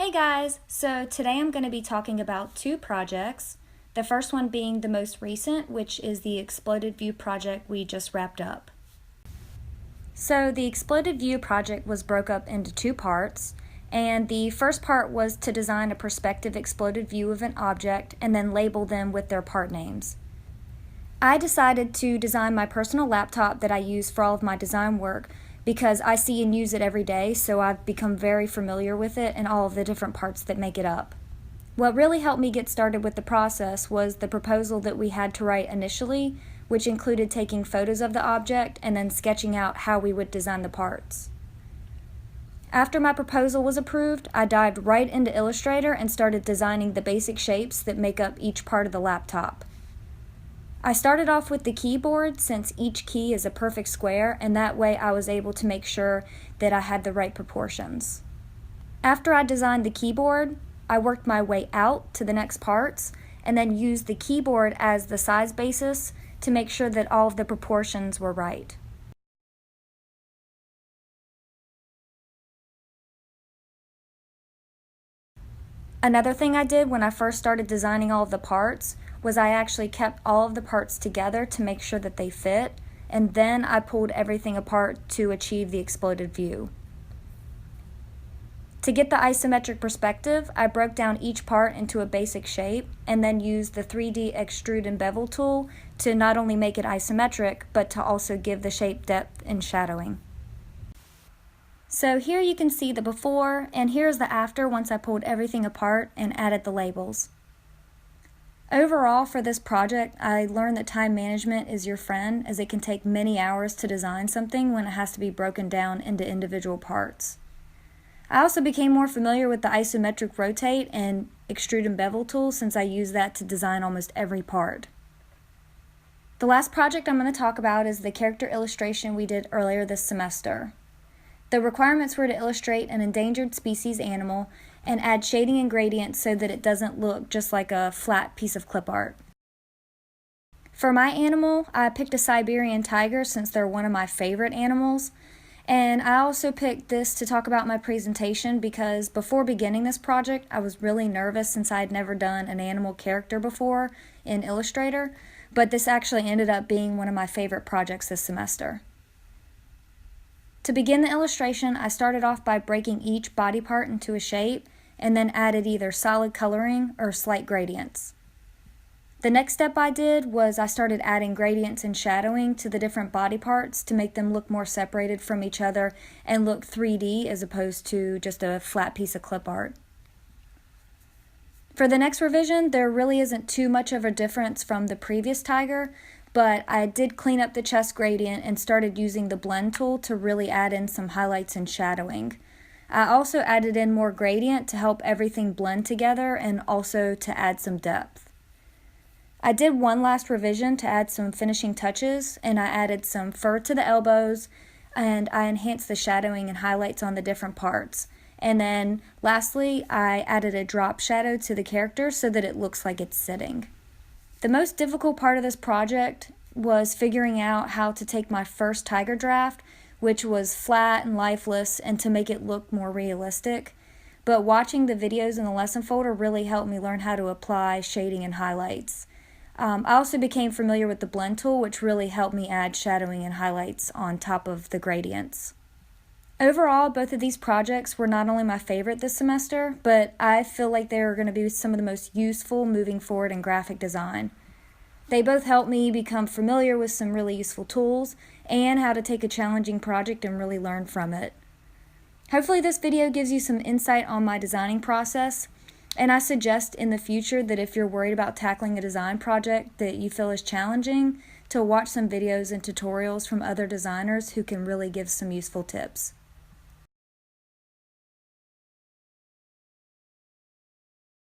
Hey guys! So today I'm going to be talking about two projects. The first one being the most recent, which is the Exploded View project we just wrapped up. So the Exploded View project was broke up into two parts, and the first part was to design a perspective exploded view of an object and then label them with their part names. I decided to design my personal laptop that I use for all of my design work because I see and use it every day, so I've become very familiar with it and all of the different parts that make it up. What really helped me get started with the process was the proposal that we had to write initially, which included taking photos of the object and then sketching out how we would design the parts. After my proposal was approved, I dived right into Illustrator and started designing the basic shapes that make up each part of the laptop. I started off with the keyboard since each key is a perfect square, and that way I was able to make sure that I had the right proportions. After I designed the keyboard, I worked my way out to the next parts and then used the keyboard as the size basis to make sure that all of the proportions were right. Another thing I did when I first started designing all of the parts was I actually kept all of the parts together to make sure that they fit, and then I pulled everything apart to achieve the exploded view. To get the isometric perspective, I broke down each part into a basic shape and then used the 3D Extrude and Bevel tool to not only make it isometric, but to also give the shape depth and shadowing. So here you can see the before, and here's the after once I pulled everything apart and added the labels. Overall, for this project, I learned that time management is your friend, as it can take many hours to design something when it has to be broken down into individual parts. I also became more familiar with the isometric rotate and extrude and bevel tools since I use that to design almost every part. The last project I'm going to talk about is the character illustration we did earlier this semester. The requirements were to illustrate an endangered species animal and add shading and gradients so that it doesn't look just like a flat piece of clip art. For my animal, I picked a Siberian tiger since they're one of my favorite animals, and I also picked this to talk about my presentation because before beginning this project, I was really nervous since I had never done an animal character before in Illustrator, but this actually ended up being one of my favorite projects this semester. To begin the illustration, I started off by breaking each body part into a shape and then added either solid coloring or slight gradients. The next step I did was I started adding gradients and shadowing to the different body parts to make them look more separated from each other and look 3D as opposed to just a flat piece of clip art. For the next revision, there really isn't too much of a difference from the previous tiger, but I did clean up the chest gradient and started using the blend tool to really add in some highlights and shadowing. I also added in more gradient to help everything blend together and also to add some depth. I did one last revision to add some finishing touches, and I added some fur to the elbows, and I enhanced the shadowing and highlights on the different parts. And then lastly, I added a drop shadow to the character so that it looks like it's sitting. The most difficult part of this project was figuring out how to take my first tiger draft, which was flat and lifeless, and to make it look more realistic. But watching the videos in the lesson folder really helped me learn how to apply shading and highlights. I also became familiar with the blend tool, which really helped me add shadowing and highlights on top of the gradients. Overall, both of these projects were not only my favorite this semester, but I feel like they are going to be some of the most useful moving forward in graphic design. They both helped me become familiar with some really useful tools and how to take a challenging project and really learn from it. Hopefully this video gives you some insight on my designing process, and I suggest in the future that if you're worried about tackling a design project that you feel is challenging, to watch some videos and tutorials from other designers who can really give some useful tips.